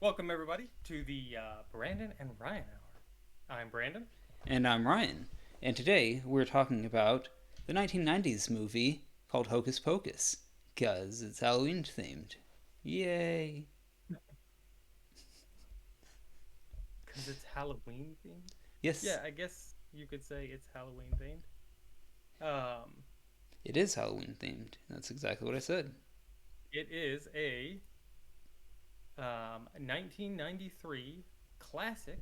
Welcome, everybody, to the Brandon and Ryan Hour. I'm Brandon. And I'm Ryan. And today we're talking about the 1990s movie called Hocus Pocus, because it's Halloween themed. Yay! Because it's Halloween themed. Yes, Yeah, I guess you could say it's Halloween themed. Um, it is Halloween themed. That's exactly what I said. it is a 1993 classic,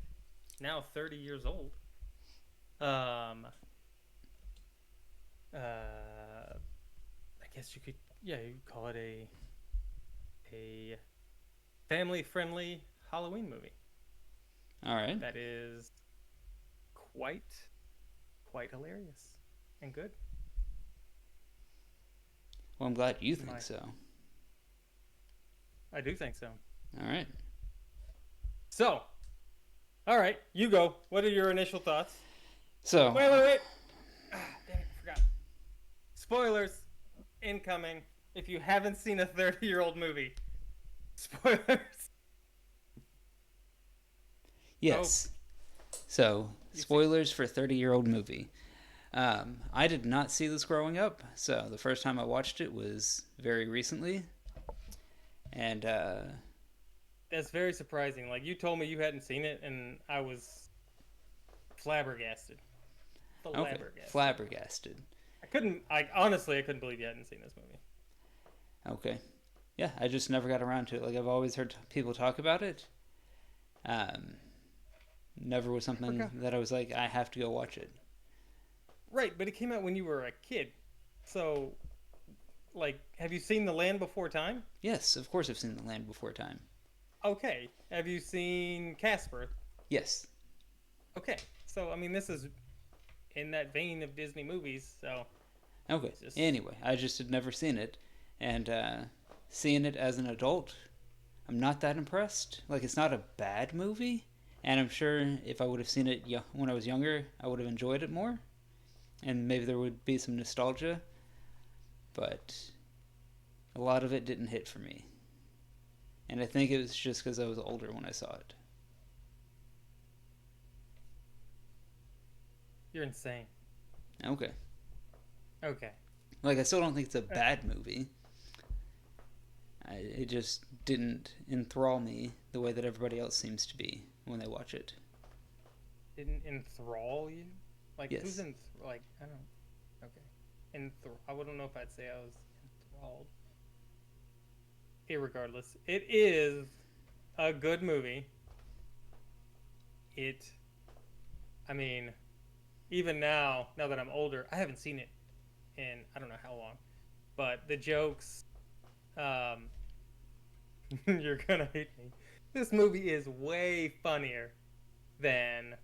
now 30 years old. Um, I guess you could, yeah, you could call it a family-friendly Halloween movie Alright. that is quite quite hilarious and good. Well, I'm glad you think My, so. I do think so. Alright. So, all right, you go. What are your initial thoughts? So, Wait. Dang it, I forgot. Spoilers incoming. If you haven't seen a 30-year-old movie, spoilers. Oh, yes. So, you've seen. spoilers for 30-year-old movie. I did not see this growing up, so the first time I watched it was very recently. And, That's very surprising. Like you told me you hadn't seen it, and I was flabbergasted. okay, Flabbergasted. flabbergasted. I couldn't. I honestly, I couldn't believe you hadn't seen this movie. Okay. Yeah, I just never got around to it. Like I've always heard people talk about it. Um, Never was I something forgot. that I was like, I have to go watch it. Right, but it came out when you were a kid. So, like, have you seen The Land Before Time? Yes, of course I've seen The Land Before Time. Okay. Have you seen Casper? Yes. Okay. So, I mean, this is in that vein of Disney movies. So, Okay. it's just Anyway, I just had never seen it, and seeing it as an adult, I'm not that impressed. Like it's not a bad movie, and I'm sure if I would have seen it when I was younger, I would have enjoyed it more, and maybe there would be some nostalgia. But a lot of it didn't hit for me, and I think it was just because I was older when I saw it. you're insane. Okay. Okay. Like I still don't think it's a Uh, bad movie. It just didn't enthrall me the way that everybody else seems to be when they watch it. didn't enthrall you? Like, who's Yes. in? Like, I don't. Okay. I wouldn't know if I'd say I was enthralled. Irregardless, it is a good movie. It. I mean, even now that I'm older, I haven't seen it in I don't know how long, but the jokes, um, you're gonna hate me. This movie is way funnier than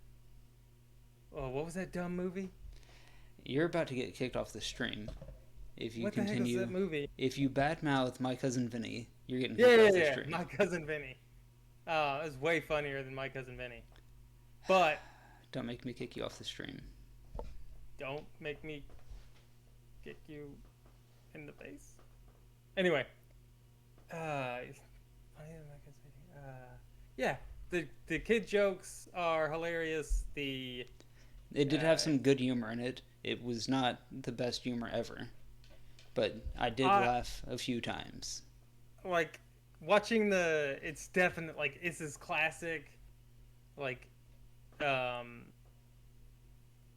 oh, what was that dumb movie? You're about to get kicked off the stream if you What the heck was that continue. movie? If you badmouth My Cousin Vinny, you're getting Yeah, kicked yeah, off the yeah. stream. My cousin Vinny. It was way funnier than My Cousin Vinny. But Don't make me kick you off the stream. don't make me kick you in the face. Anyway, uh, yeah, the kid jokes are hilarious. It did have Uh, some good humor in it. It was not the best humor ever, but I did uh laugh a few times. like watching it's definite like it's this classic like um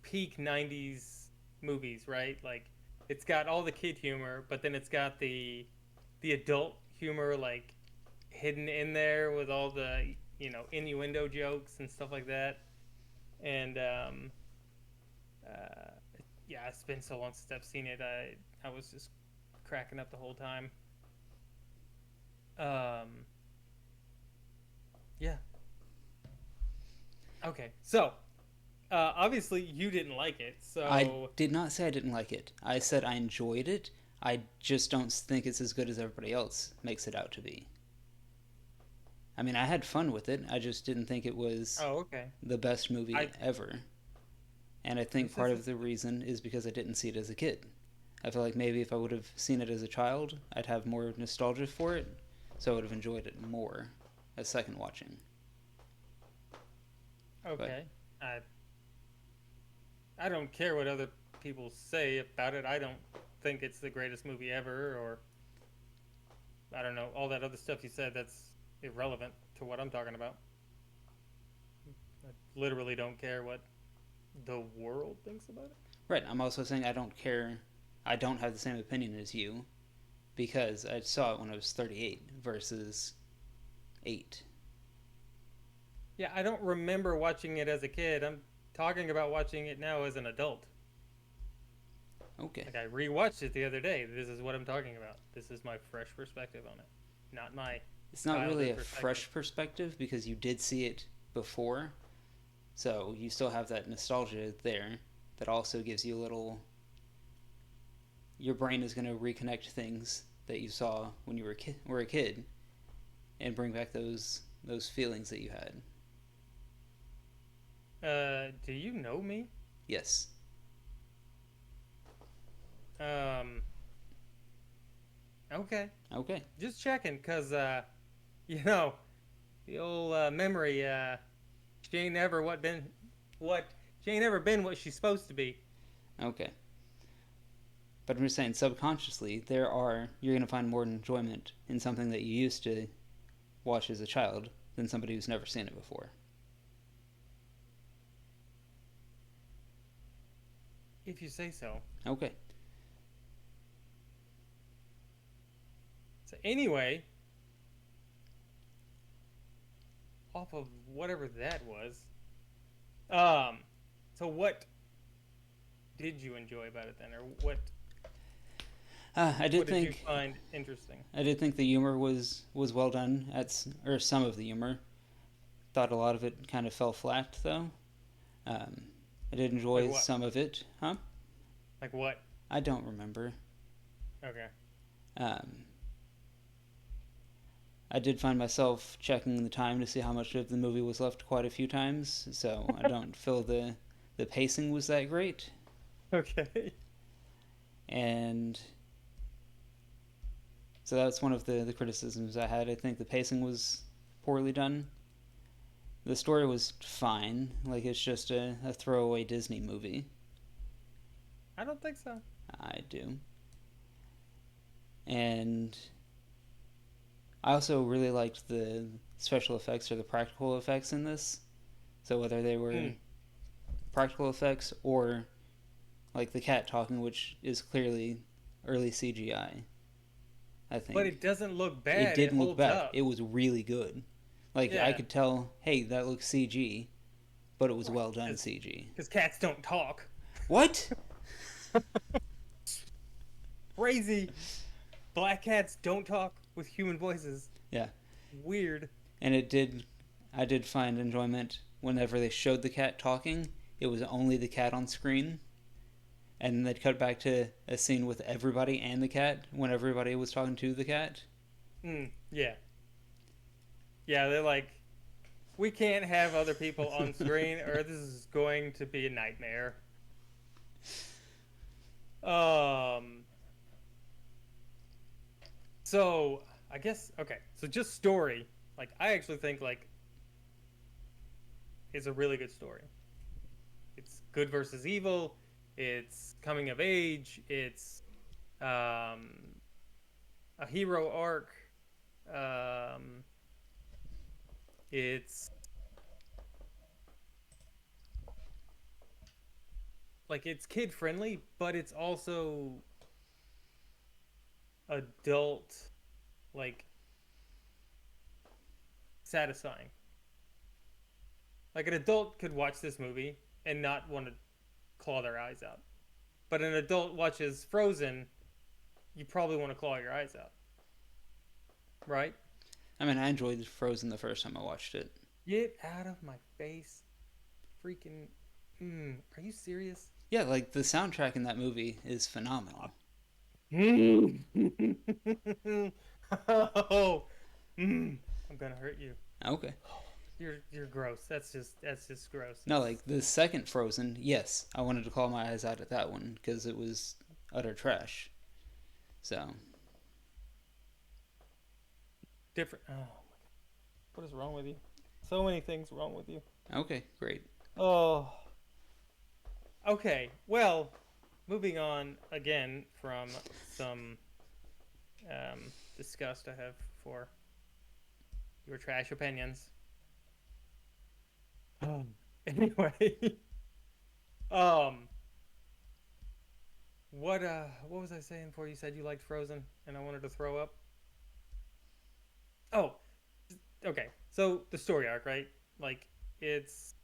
peak 90s movies, right? Like it's got all the kid humor, but then it's got the adult humor like hidden in there with all the innuendo jokes and stuff like that. And uh, yeah, it's been so long since I've seen it. I was just cracking up the whole time. Um, yeah. Okay. So obviously you didn't like it. I So did not say I didn't like it. I said I enjoyed it. I just don't think it's as good as everybody else makes it out to be. I mean, I had fun with it. I just didn't think it was oh okay. the best movie I ever. And I who think says part of this? the reason is because I didn't see it as a kid. I feel like maybe if I would have seen it as a child, I'd have more nostalgia for it, so I would have enjoyed it more a second watching. But Okay. I I don't care what other people say about it. I don't think it's the greatest movie ever, or I don't know, all that other stuff you said. That's irrelevant to what I'm talking about. I literally don't care what the world thinks about it. right, I'm also saying I don't care. I don't have the same opinion as you because I saw it when I was 38 versus 8. Yeah, I don't remember watching it as a kid. I'm talking about watching it now as an adult. Okay. Like I rewatched it the other day. This is what I'm talking about. This is my fresh perspective on it, not my It's not really childhood a perspective. fresh perspective because you did see it before, so you still have that nostalgia there that also gives you a little. Your brain is going to reconnect things that you saw when you were a kid and bring back those feelings that you had. Do you know me? Yes. Um, okay. Okay. Just checking, cause you know, the old memory. She ain't ever what she ain't ever been what she's supposed to be. Okay. But I'm just saying, subconsciously, you're going to find more enjoyment in something that you used to watch as a child than somebody who's never seen it before. If you say so. Okay. So anyway, off of whatever that was. Um, so what did you enjoy about it then, or I did what did you think find interesting? I did think the humor was well done or some of the humor. Thought a lot of it kind of fell flat though. Um, I did Like enjoy what? some of it, huh? Like what? I don't remember. Okay. Um, I did find myself checking the time to see how much of the movie was left quite a few times, so I don't feel the pacing was that great. Okay. And so that's one of the criticisms I had. I think the pacing was poorly done. The story was fine, like it's just a throwaway Disney movie. I don't think so. I do. And I also really liked the special effects or the practical effects in this. So whether they were Mm. practical effects or like the cat talking, which is clearly early CGI, I But think it doesn't look it bad. It didn't look holds bad. up. It was really good. Like I Yeah. could tell, hey, that looks CG, but it was Right. well done CG. Because cats don't talk. What? Crazy. Black cats don't talk with human voices. Yeah, Weird. and I did find enjoyment whenever they showed the cat talking. It was only the cat on screen, and then they'd cut back to a scene with everybody and the cat when everybody was talking to the cat. Yeah. Yeah, they're like, we can't have other people on screen or this is going to be a nightmare. Um, so I guess, okay. So just story. Like, I actually think, like, it's a really good story. It's good versus evil. It's coming of age. It's um, a hero arc. Um, it's like it's kid friendly, but it's also adult, like satisfying. Like an adult could watch this movie and not want to claw their eyes out, but an adult watches Frozen, you probably want to claw your eyes out, right? I mean, I enjoyed Frozen the first time I watched it. Get out of my face, freaking! Are you serious? Yeah, like the soundtrack in that movie is phenomenal. Oh, I'm gonna hurt you. Okay. You're gross. That's just gross. No, like the second Frozen, yes, I wanted to claw my eyes out at that one because it was utter trash. So Different. Oh, What is wrong with you? So many things wrong with you. Okay, great. Oh, okay. Well, moving on again from some disgust I have for your trash opinions. Anyway, um, what was I saying before you said you liked Frozen and I wanted to throw up? Oh, okay. So the story arc, right? Like it's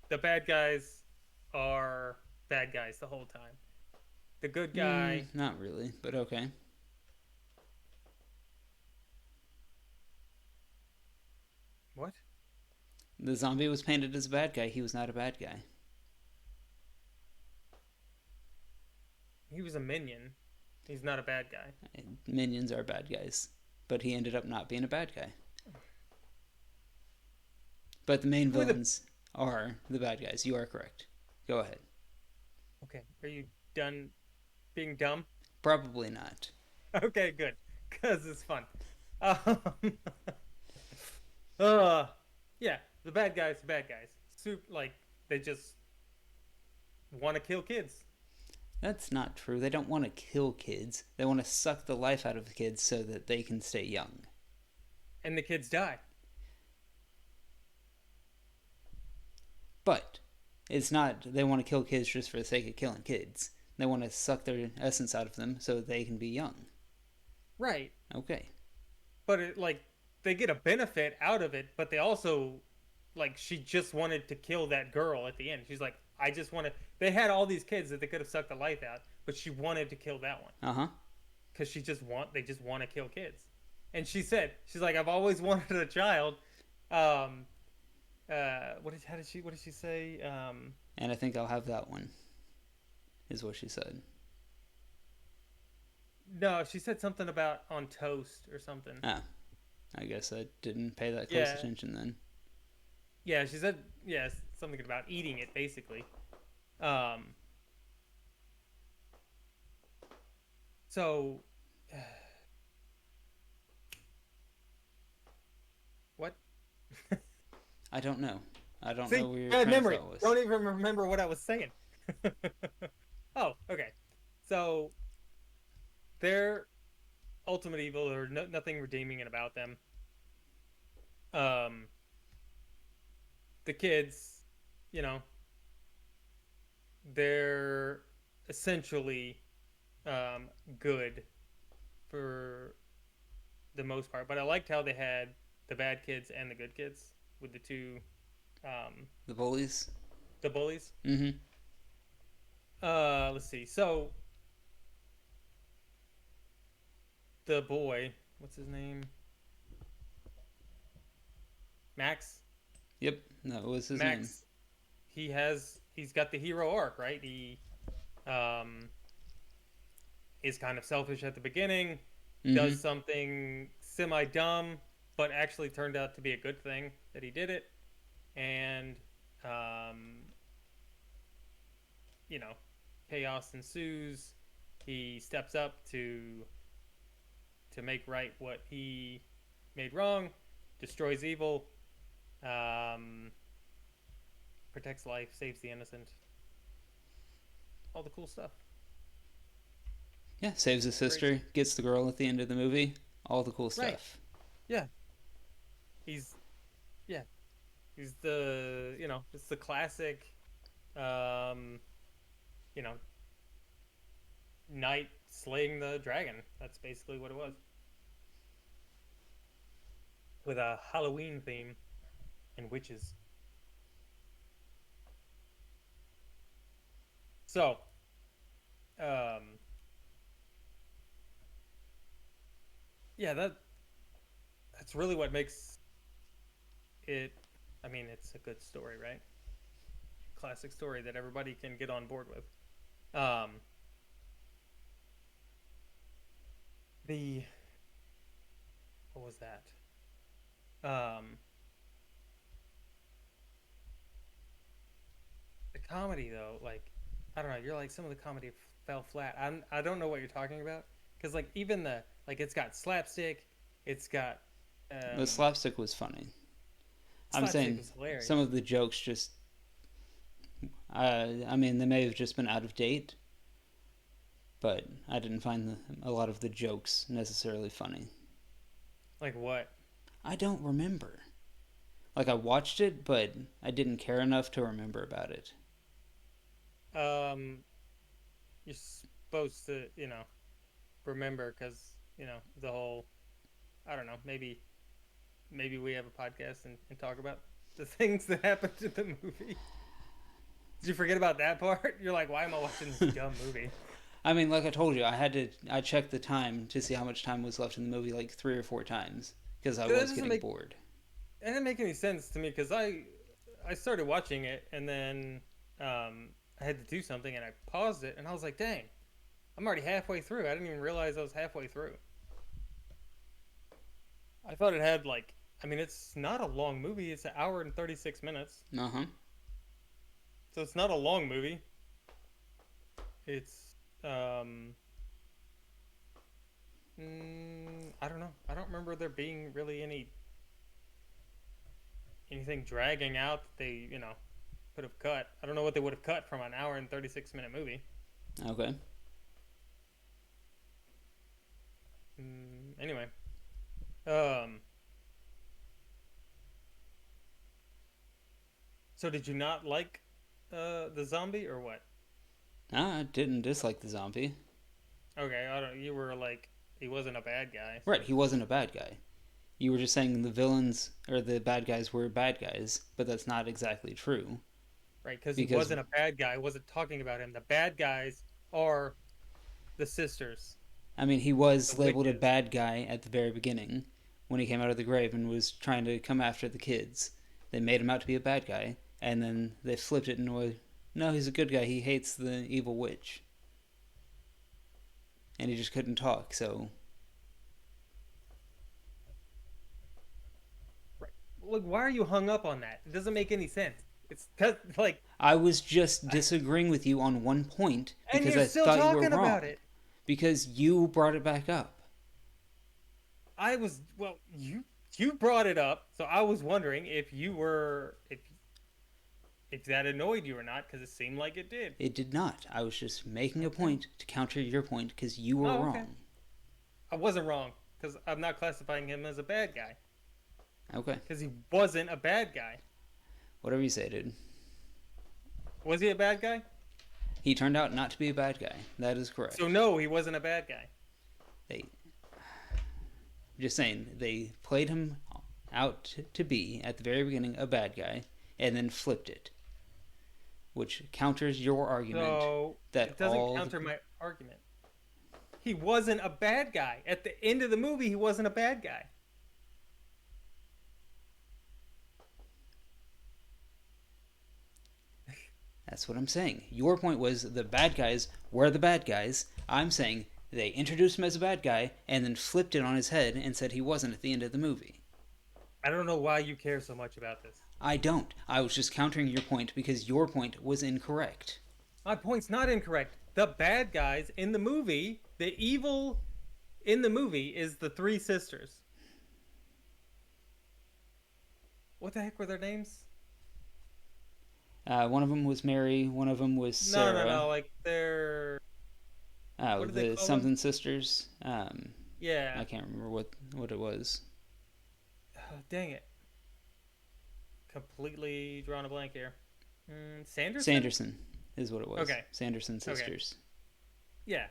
the bad guys are bad guys the whole time. The good guy, Not really, but okay. what? The zombie was painted as a bad guy. He was not a bad guy. He was a minion. He's not a bad guy. Minions are bad guys, but he ended up not being a bad guy. But the main Who are the villains are the bad guys. You are correct. Go ahead. Okay, are you done being dumb? Probably not. Okay, good. Cuz it's fun. Um, uh yeah, the bad guys. Soup like they just want to kill kids That's not true. They don't want to kill kids. They want to suck the life out of the kids so that they can stay young. and the kids die. But it's not they want to kill kids just for the sake of killing kids. They want to suck their essence out of them so they can be young. Right. Okay. But it like they get a benefit out of it, but they also like she just wanted to kill that girl at the end. She's like, I just want to. They had all these kids that they could have sucked the life out, but she wanted to kill that one Uh huh. because they just want to kill kids. And she said, she's like, I've always wanted a child. Um, what did she say? And I think I'll have that one, is what she said. No, she said something about on toast or something. Ah, I guess I didn't pay that close Yeah, attention then. yeah, she said yeah something about eating it basically. Um, so what? I don't know. I don't know See, where your bad train of memory. thought was. Don't even remember what I was saying. Oh, okay. So they're ultimate evil. There's nothing redeeming about them. Um, the kids, you know, they're essentially um, good for the most part. But I liked how they had the bad kids and the good kids with the two, The bullies? the bullies. Mm hmm. Let's see. So the boy, what's his name? Max. Yep, that was his name. Max. He's got the hero arc, right? He um, is kind of selfish at the beginning, Mm hmm. does something semi dumb, but actually turned out to be a good thing that he did it, and um, you know, chaos ensues. He steps up to make right what he made wrong, destroys evil, um, protects life, saves the innocent, all the cool stuff. Yeah, saves his Great. sister, gets the girl at the end of the movie. All the cool Right. stuff. Yeah. He's yeah. He's the it's the classic um, you know, knight slaying the dragon. That's basically what it was. With a Halloween theme and witches. So, um yeah, that's really what makes it I mean, it's a good story, right? Classic story that everybody can get on board with. Um the what was that? Um the comedy though, like I don't know, you're like some of the comedy fell flat. I don't know what you're talking about. because like even the like it's got slapstick, it's got The slapstick was funny. I'm slapstick saying was some hilarious. of the jokes just, I mean, they may have just been out of date, but I didn't find a lot of the jokes necessarily funny. Like what? I don't remember. Like, I watched it, but I didn't care enough to remember about it. Um, you're supposed to remember because the whole I don't know maybe we have a podcast and talk about the things that happened in the movie. Did you forget about that part? You're like, why am I watching this dumb movie? I mean, like I told you, I checked the time to see how much time was left in the movie like 3 or 4 times because I That was doesn't getting make bored. That didn't make any sense to me because I started watching it and then I had to do something and I paused it and I was like, dang, I'm already halfway through. I didn't even realize I was halfway through. I thought it had like, I mean, it's not a long movie. It's an hour and 36 minutes, Uh huh. so it's not a long movie. It's I don't know. I don't remember there being really anything dragging out that they could have cut. I don't know what they would have cut from an hour and 36-minute movie. Okay. Anyway, um, so did you not like the zombie or what? I didn't dislike the zombie. Okay, I don't. You were like he wasn't a bad guy, so Right, he wasn't a bad guy. You were just saying the villains or the bad guys were bad guys, but that's not exactly true. right because he Because, wasn't a bad guy. I wasn't talking about him. The bad guys are the sisters, I mean, he the was labeled a witches. bad guy at the very beginning when he came out of the grave and was trying to come after the kids. They made him out to be a bad guy, and then they flipped it and was, no, he's a good guy. He hates the evil witch. And he just couldn't talk, so. Right. Like, why are you hung up on that? It doesn't make any sense. It's cause, like, I was just disagreeing with you on one point and because you're I still thought you were talking about wrong. it. Because you brought it back up. I was well. You brought it up, so I was wondering if you were if that annoyed you or not because it seemed like it did. It did not. I was just making a Okay. point to counter your point because you were Oh, okay. wrong. I wasn't wrong because I'm not classifying him as a bad guy Okay. because he wasn't a bad guy. Whatever you say, dude. Was he a bad guy? He turned out not to be a bad guy. That is So correct. no, he wasn't a bad guy. They just saying they played him out to be at the very beginning a bad guy and then flipped it, which counters your argument So that it doesn't all the counter my argument. He wasn't a bad guy. At the end of the movie, he wasn't a bad guy. That's what I'm saying. Your point was the bad guys were the bad guys. I'm saying they introduced him as a bad guy and then flipped it on his head and said he wasn't at the end of the movie. I don't know why you care so much about this. I don't. I was just countering your point because your point was incorrect. My point's not incorrect. The bad guys in the movie, the evil in the movie is the three sisters. What the heck were their names? One of them was Mary, one of them was No, no, Sarah. no. Like they're Oh, what do they the call them? something sisters. Yeah. I can't remember what it was. Oh, dang it. Completely drawn a blank here. Sanderson? Sanderson is what it was. Okay. Sanderson Okay. sisters. Yeah.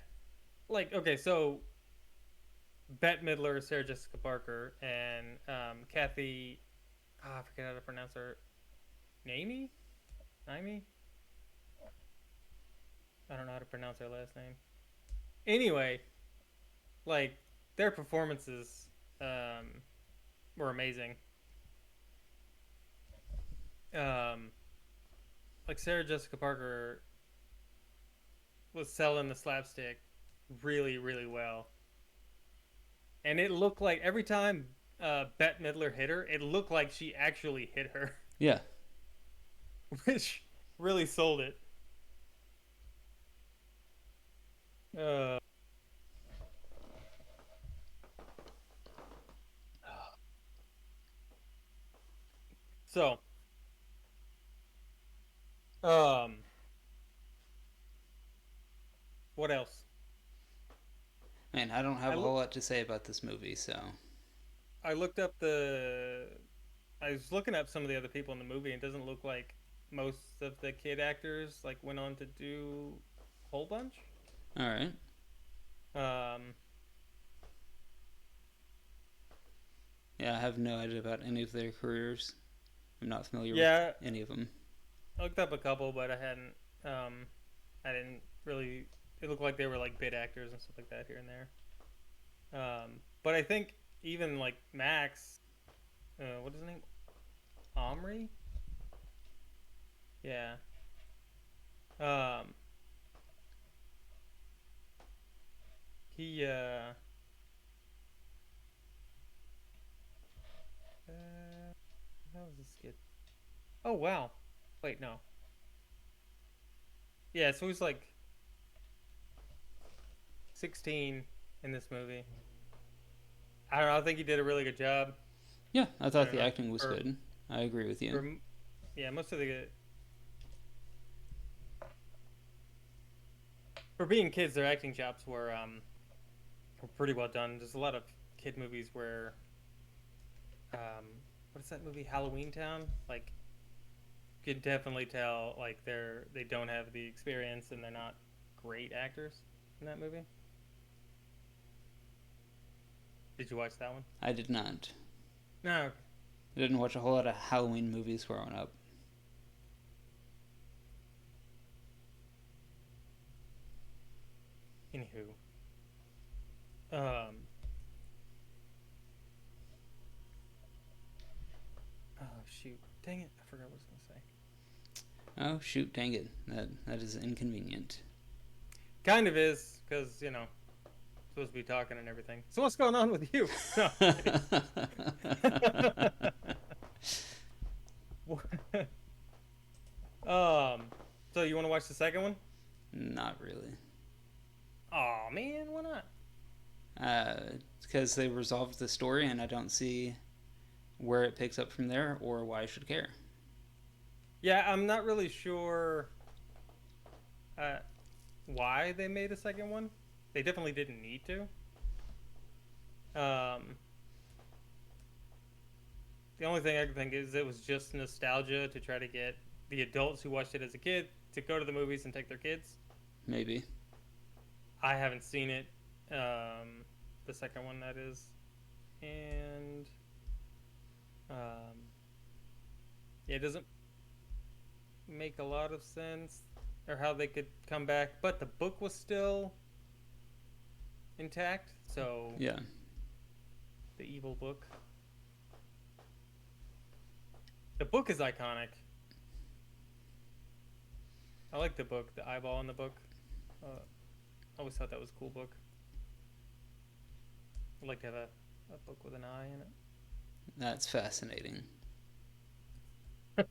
Like okay, so Bette Midler, Sarah Jessica Parker, and Kathy. I forget how to pronounce her. Naimi? Naimi? I don't know how to pronounce her last name. Anyway, like their performances were amazing. Um, like Sarah Jessica Parker was selling the slapstick really, really well, and it looked like every time Bette Midler hit her, it looked like she actually hit her, Yeah. which really sold it. Uh, So, um, what else? Man, I don't have I a look. whole lot to say about this movie, so I looked up the. I was looking up some of the other people in the movie, and it doesn't look like most of the kid actors like went on to do a whole bunch. all right. Um, Yeah, I have no idea about any of their careers. I'm not familiar with yeah, any of them. I looked up a couple, but I hadn't. I didn't really. It looked like they were like bit actors and stuff like that here and there. But I think even like Max, what is his name? Omri? Yeah. Um, he how was this kid? Oh wow. Wait, no. Yeah, so he's like 16 in this movie. I don't know. I think he did a really good job. Yeah, I I thought don't the know. acting was For good. I agree with you. for yeah, most of the for being kids, their acting jobs were pretty well done. There's a lot of kid movies where what is that movie Halloween Town? Like you could definitely tell like they don't have the experience and they're not great actors in that movie. Did you watch that one? I did not. No. I didn't watch a whole lot of Halloween movies growing up. Anywho, um, oh shoot, dang it, I forgot what I was gonna say. Oh shoot, dang it. That is inconvenient. Kind of is because supposed to be talking and everything. So what's going on with you? No. um. So you want to watch the second one? Not really. Oh man, why not? Because they resolved the story, and I don't see where it picks up from there or why I should care. Yeah, I'm not really sure uh, why they made a second one. They definitely didn't need to. Um, the only thing I can think is it was just nostalgia to try to get the adults who watched it as a kid to go to the movies and take their kids. Maybe. I haven't seen it. The second one that is, and um, yeah, it doesn't make a lot of sense or how they could come back. But the book was still intact, so Yeah. the evil book. The book is iconic. I like the book, the eyeball in the book. I always thought that was a cool book. I'd like to have a book with an eye in That's fascinating. it.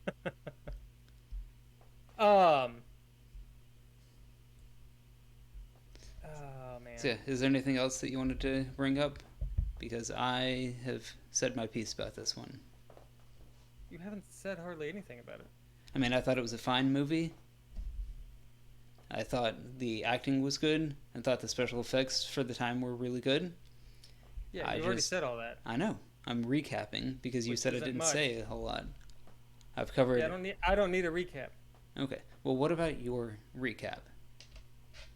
um. Oh So, man, yeah, is there anything else that you wanted to bring up? Because I have said my piece about this one. you haven't said hardly anything about it. I mean, I thought it was a fine movie. I thought the acting was good. I thought the special effects for the time were really good. Yeah, I you already just, said all that, I know. I'm recapping because you which said I isn't didn't much. say a whole lot. I've Yeah, covered. I don't need a recap. Okay. Well, what about your recap?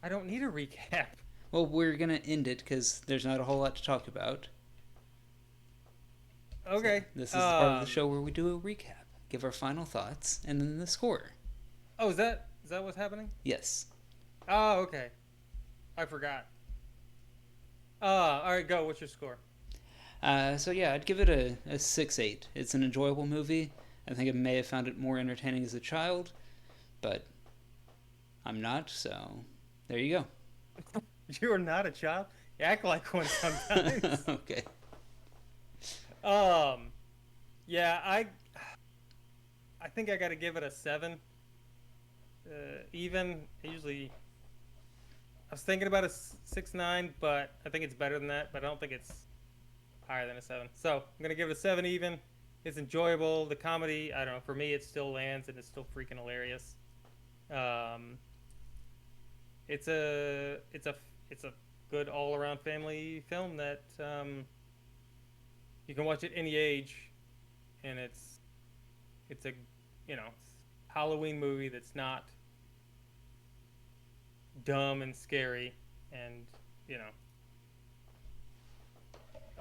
I don't need a recap. Well, we're going to end it because there's not a whole lot to talk about. So, Okay. this is the part of the show where we do a recap, give our final thoughts, and then the score. Oh, is that what's happening? Yes. Oh, okay. I forgot. All right, go. What's your score? So yeah, I'd give it a 6-8. It's an enjoyable movie. I think I may have found it more entertaining as a child, but I'm not, so there you You are not a child. You act like one go. sometimes. Okay. um, yeah, I think I got to give it a 7. Even usually, I was thinking about a 6.9, but I think it's better than that. But I don't think it's higher than a 7. So I'm gonna give it a 7 even. It's enjoyable. The comedy, I don't know. For me, it still lands and it's still freaking hilarious. Um, it's a good all around family film that you can watch at any age, and it's a it's Halloween movie that's not dumb and scary, and you know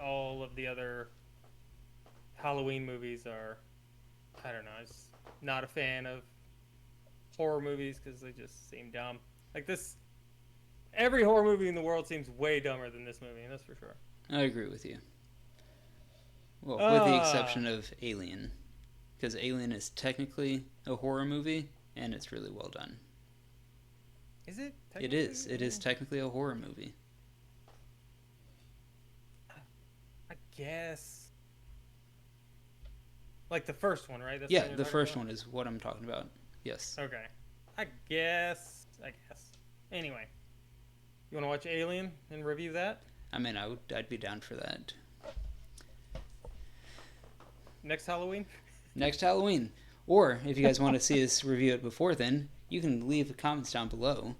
all of the other Halloween movies are, I don't know. I'm just not a fan of horror movies because they just seem dumb. Like this, every horror movie in the world seems way dumber than this movie, and that's for sure. I agree with you. Well, with the Uh, exception of Alien, because Alien is technically a horror movie and it's really well done. is it It technically? is. It is technically a horror movie. I guess. Like the first one, right? That's the Yeah, one you're the talking first about. one is what I'm talking about. Yes. Okay. I guess. I guess. Anyway, you want to watch Alien and review that I mean, I'd be down for that. next Halloween? Next Halloween. Or if you guys want to see us review it before then, you can leave the comments down below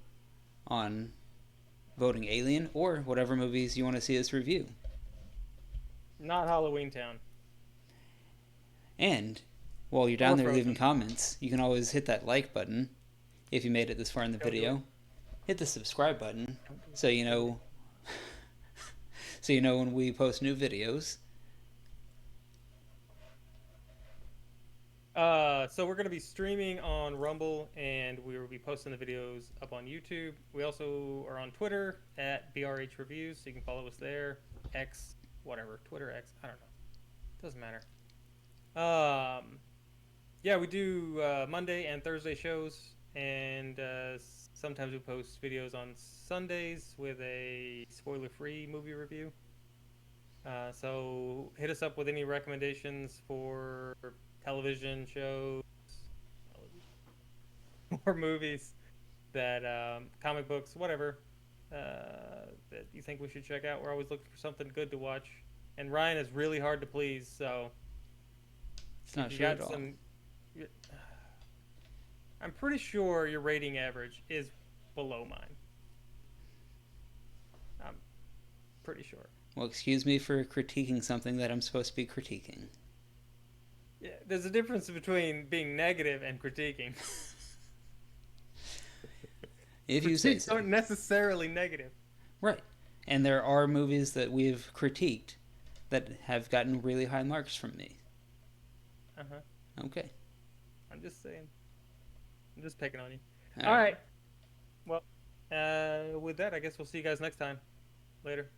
on voting Alien or whatever movies you want to see us review. Not Halloween Town And while you're or down there leaving Frozen. comments, you can always hit that like button if you made it this far in the Don't do it. video. Hit the subscribe button Don't do it. so you Don't do know so you know when we post new videos. So we're going to be streaming on Rumble, and we will be posting the videos up on YouTube. We also are on Twitter at BRH Reviews, so you can follow us there. X, whatever, Twitter X, I don't know. Doesn't matter. Yeah, we do Monday and Thursday shows, and sometimes we post videos on Sundays with a spoiler-free movie review. So hit us up with any recommendations for television shows or movies that comic books, whatever, that you think we should check out. We're always looking for something good to watch, and Ryan is really hard to please. So It's if not you true at got all. some, I'm pretty sure your rating average is below mine. I'm pretty sure. Well, excuse me for critiquing something that I'm supposed to be critiquing. Yeah, there's a difference between being negative and critiquing. If you say Critiques so. aren't necessarily negative. Right. And there are movies that we've critiqued that have gotten really high marks from me. Uh huh. Okay. I'm just saying. I'm just picking on you. All All right. right. Well, with that, I guess we'll see you guys next time. Later.